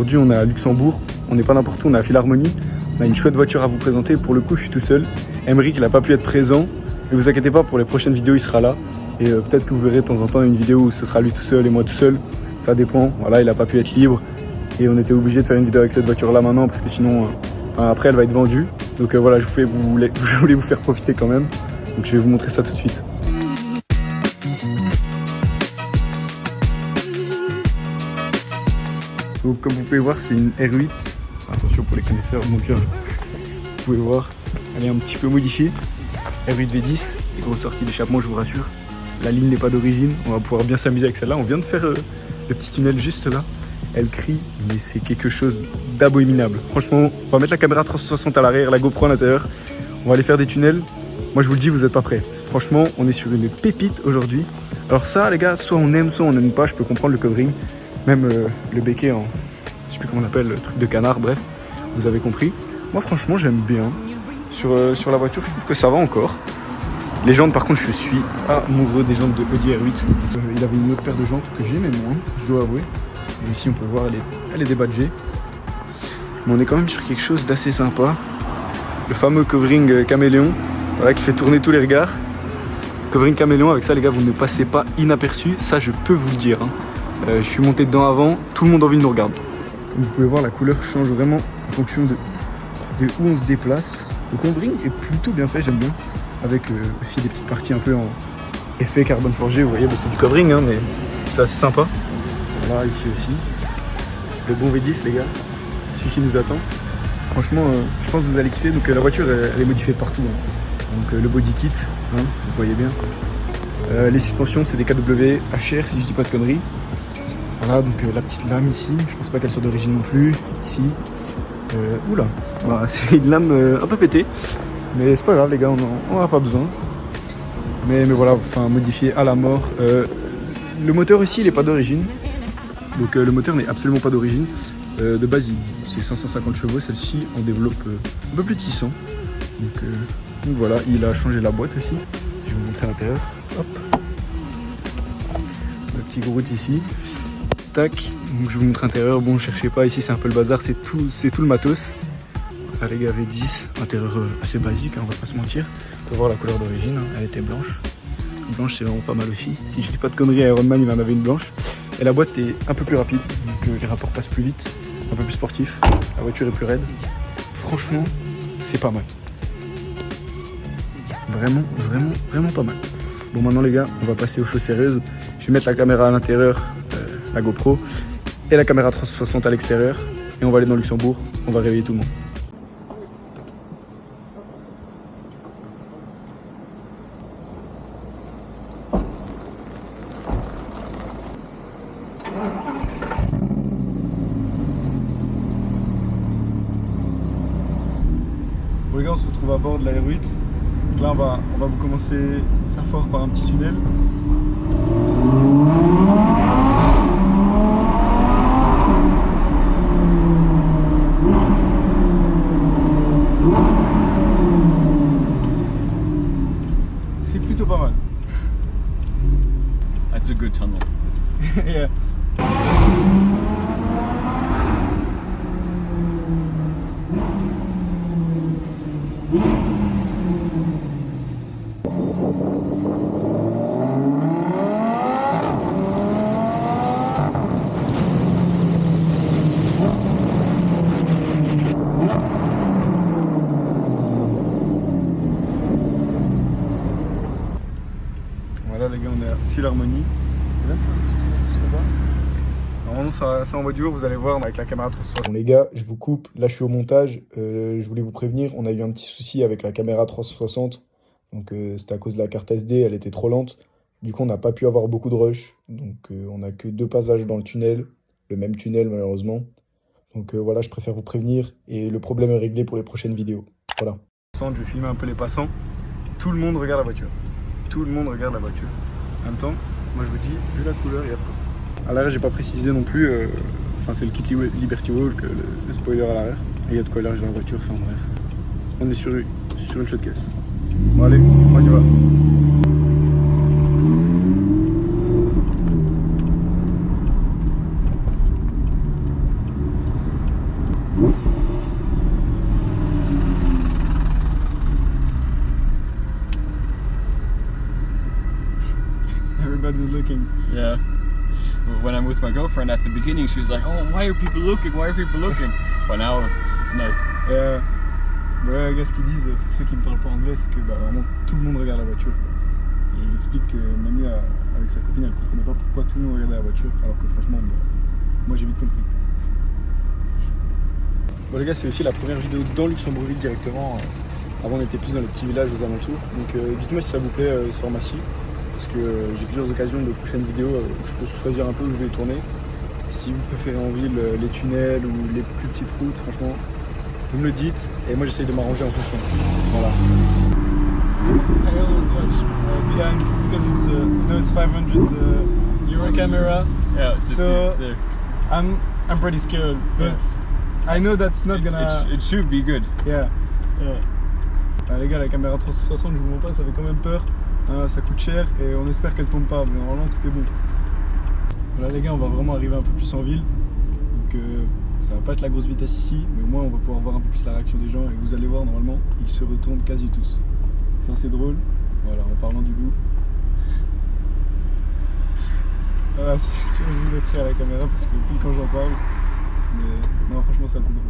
aujourd'hui on est à Luxembourg, on n'est pas n'importe où, on est à Philharmonie. On a une chouette voiture à vous présenter. Pour le coup, je suis tout seul. Emeric, il n'a pas pu être présent. Mais vous inquiétez pas, pour les prochaines vidéos, il sera là. Et peut-être que vous verrez de temps en temps une vidéo où ce sera lui tout seul et moi tout seul. Ça dépend. Voilà, il n'a pas pu être libre. Et on était obligé de faire une vidéo avec cette voiture-là maintenant parce que sinon, après, elle va être vendue. Donc voilà, je voulais vous faire profiter quand même. Donc je vais vous montrer ça tout de suite. Donc comme vous pouvez voir, c'est une R8. Attention pour les connaisseurs, donc vous pouvez voir, elle est un petit peu modifiée. R8 V10, grosse sortie d'échappement, je vous rassure. La ligne n'est pas d'origine, on va pouvoir bien s'amuser avec celle-là. On vient de faire le petit tunnel juste là. Elle crie, mais c'est quelque chose d'abominable. Franchement, on va mettre la caméra 360 à l'arrière, la GoPro à l'intérieur. On va aller faire des tunnels. Moi je vous le dis, vous n'êtes pas prêts. Franchement, on est sur une pépite aujourd'hui. Alors ça les gars, soit on aime, soit on n'aime pas. Je peux comprendre le covering. Même le béquet en... je sais plus comment on appelle, le truc de canard, bref, vous avez compris. Moi franchement j'aime bien. Sur la voiture, je trouve que ça va encore. Les jantes par contre, je suis amoureux des jantes de Audi R8. Il avait une autre paire de jantes que j'aimais moins, je dois avouer. Et ici on peut voir, elle est débadgée. Mais on est quand même sur quelque chose d'assez sympa. Le fameux covering caméléon, voilà, qui fait tourner tous les regards. Covering caméléon, avec ça les gars, vous ne passez pas inaperçu, ça je peux vous le dire. Je suis monté dedans avant, tout le monde a envie de nous regarder. Comme vous pouvez voir, la couleur change vraiment en fonction de où on se déplace. Le covering est plutôt bien fait, j'aime bien. Avec aussi des petites parties un peu en effet carbone forgé. Vous voyez, c'est du covering, hein, mais c'est assez sympa. Voilà, ici aussi. Le bon V10, les gars, celui qui nous attend. Franchement, je pense que vous allez kiffer. Donc la voiture, elle est modifiée de partout. Hein. Donc le body kit, hein, vous voyez bien. Les suspensions, c'est des KW HR, si je dis pas de conneries. Voilà, donc la petite lame ici, je pense pas qu'elle soit d'origine non plus. Ici, oula, voilà, c'est une lame un peu pétée, mais c'est pas grave les gars, on n'en a pas besoin. Mais voilà, enfin modifié à la mort. Le moteur ici, il est pas d'origine, donc le moteur n'est absolument pas d'origine. De base, c'est 550 chevaux, celle-ci on développe un peu plus de 600. Donc voilà, il a changé la boîte aussi. Je vais vous montrer à l'intérieur. Hop, le petit groute ici. Tac, donc je vous montre l'intérieur. Bon, cherchez pas, ici c'est un peu le bazar, c'est tout le matos. Là les gars, V10, intérieur assez basique, hein, on va pas se mentir. On peut voir la couleur d'origine, hein, elle était blanche. Blanche, c'est vraiment pas mal aussi. Si je dis pas de conneries, Ironman il en avait une blanche. Et la boîte est un peu plus rapide, donc les rapports passent plus vite, un peu plus sportif. La voiture est plus raide. Franchement, c'est pas mal. Vraiment, vraiment, vraiment pas mal. Bon, maintenant les gars, on va passer aux choses sérieuses. Je vais mettre la caméra à l'intérieur, la GoPro, et la caméra 360 à l'extérieur. Et on va aller dans Luxembourg, on va réveiller tout le monde. Bon les gars, on se retrouve à bord de la R8. Donc là on va vous commencer ça fort par un petit tunnel. C'est plutôt pas mal. That's a good tunnel. Yeah. Voilà les gars, on est à Philharmonie. Normalement ça envoie du lourd, vous allez voir avec la caméra 360. Bon les gars, je vous coupe, là je suis au montage. Je voulais vous prévenir, on a eu un petit souci avec la caméra 360. Donc c'était à cause de la carte SD, elle était trop lente. Du coup on n'a pas pu avoir beaucoup de rush. Donc on n'a que 2 passages dans le tunnel. Le même tunnel malheureusement. Donc voilà, je préfère vous prévenir. Et le problème est réglé pour les prochaines vidéos. Voilà. Je vais filmer un peu les passants. Tout le monde regarde la voiture. Tout le monde regarde la voiture. En même temps, moi je vous dis, vu la couleur, il y a de quoi. À l'arrière, j'ai pas précisé non plus. Enfin, c'est le kit Liberty Walk, le spoiler à l'arrière. Et il y a de quoi élargir la voiture. Enfin bref. On est sur une chaude caisse. Bon allez, on y va. Everybody's looking. Yeah. When I'm with my girlfriend at the beginning, she was like, "Oh, why are people looking? Why are people looking?" But now it's nice. Ouais, gars, ce qu'ils disent, pour ceux qui ne parlent pas anglais, c'est que vraiment tout le monde regarde la voiture, quoi. Et il explique que même lui, avec sa copine, elle ne comprenait pas pourquoi tout le monde regardait la voiture, alors que franchement, moi j'ai vite compris. Bon les gars, c'est aussi la première vidéo dans Luxembourgville directement. Avant on était plus dans les petits villages aux alentours. Donc dites-moi si ça vous plaît ce format-ci. Parce que j'ai plusieurs occasions de prochaines vidéos où je peux choisir un peu où je vais tourner. Si vous préférez en ville les tunnels ou les plus petites routes, franchement, vous me le dites et moi j'essaye de m'arranger en fonction. Voilà. I always watch behind because it's it's 500 euro camera. Yeah, so it's there. I'm pretty scared, but I know that's not gonna. It should be good. Yeah. Ah, les gars, la caméra 360, je vous mens pas, ça fait quand même peur. Ça coûte cher et on espère qu'elle tombe pas, mais normalement tout est bon. Voilà les gars, on va vraiment arriver un peu plus en ville. Donc ça va pas être la grosse vitesse ici, mais au moins on va pouvoir voir un peu plus la réaction des gens et vous allez voir normalement, ils se retournent quasi tous. C'est assez drôle. Voilà, en parlant du loup. Voilà, c'est sûr que je vous mettrai à la caméra parce que puis quand j'en parle. Mais non, franchement c'est assez drôle.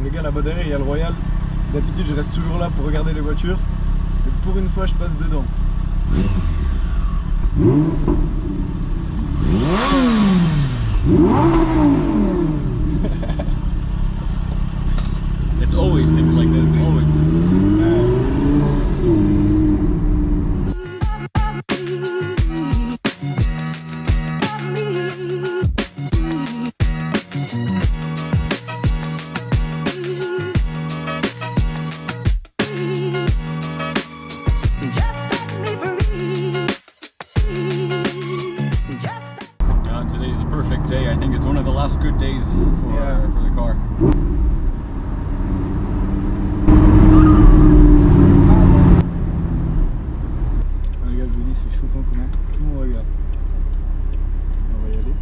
Les gars, là-bas derrière, il y a le Royal. D'habitude, je reste toujours là pour regarder les voitures. Mais pour une fois, je passe dedans. It's always things like this, always. Today's the perfect day. I think it's one of the last good days for the car. Les gars, je vous dis, c'est choquant comment tout le monde regarde. On va y aller.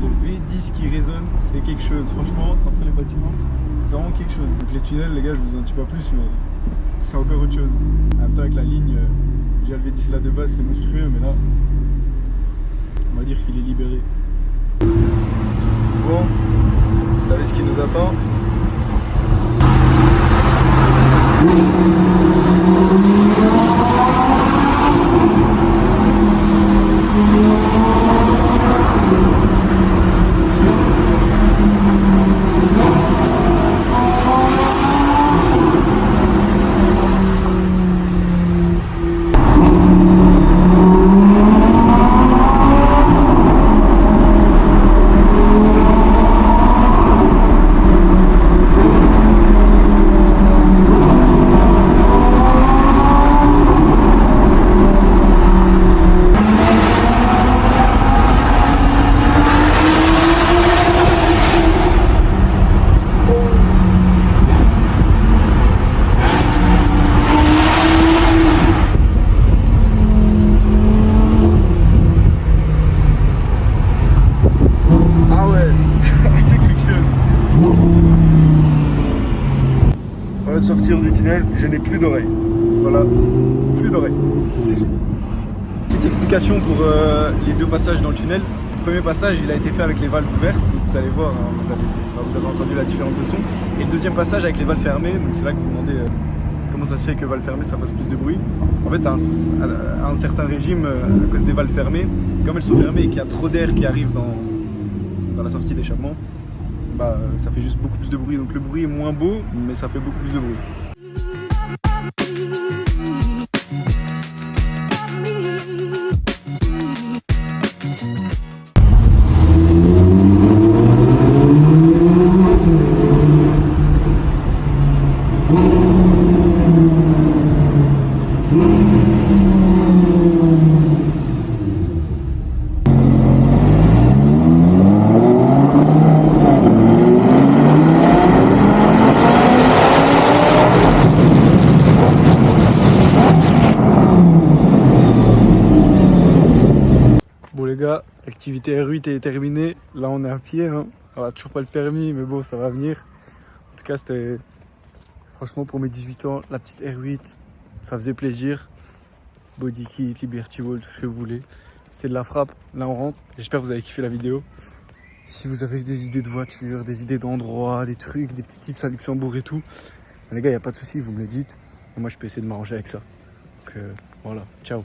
Le V10 qui résonne, c'est quelque chose. Franchement, entre les bâtiments, c'est vraiment quelque chose. Donc les tunnels, les gars, je vous en dis pas plus, mais c'est encore autre chose. En même temps, avec la ligne, déjà le V10 là de base, c'est monstrueux, mais là, on va dire qu'il est libéré. Bon, vous savez ce qui nous attend. On va sortir du tunnel, je n'ai plus d'oreilles. Voilà, plus d'oreilles. C'est fini. Petite explication pour les deux passages dans le tunnel. Le premier passage, il a été fait avec les valves ouvertes, donc vous allez voir, hein, vous avez entendu la différence de son. Et le deuxième passage avec les valves fermées, donc c'est là que vous vous demandez comment ça se fait que valves fermées ça fasse plus de bruit. En fait, à un certain régime, à cause des valves fermées, comme elles sont fermées et qu'il y a trop d'air qui arrive dans la sortie d'échappement, bah, ça fait juste beaucoup plus de bruit. Donc le bruit est moins beau, mais ça fait beaucoup plus de bruit. L'activité R8 est terminée. Là, on est à pied. Hein. On a toujours pas le permis, mais bon, ça va venir. En tout cas, c'était... Franchement, pour mes 18 ans, la petite R8, ça faisait plaisir. Body kit, Liberty Wall, tout ce que vous voulez. C'est de la frappe. Là, on rentre. J'espère que vous avez kiffé la vidéo. Si vous avez des idées de voiture, des idées d'endroits, des trucs, des petits tips à Luxembourg et tout, les gars, il n'y a pas de souci, vous me le dites. Et moi, je peux essayer de m'arranger avec ça. Donc voilà, ciao.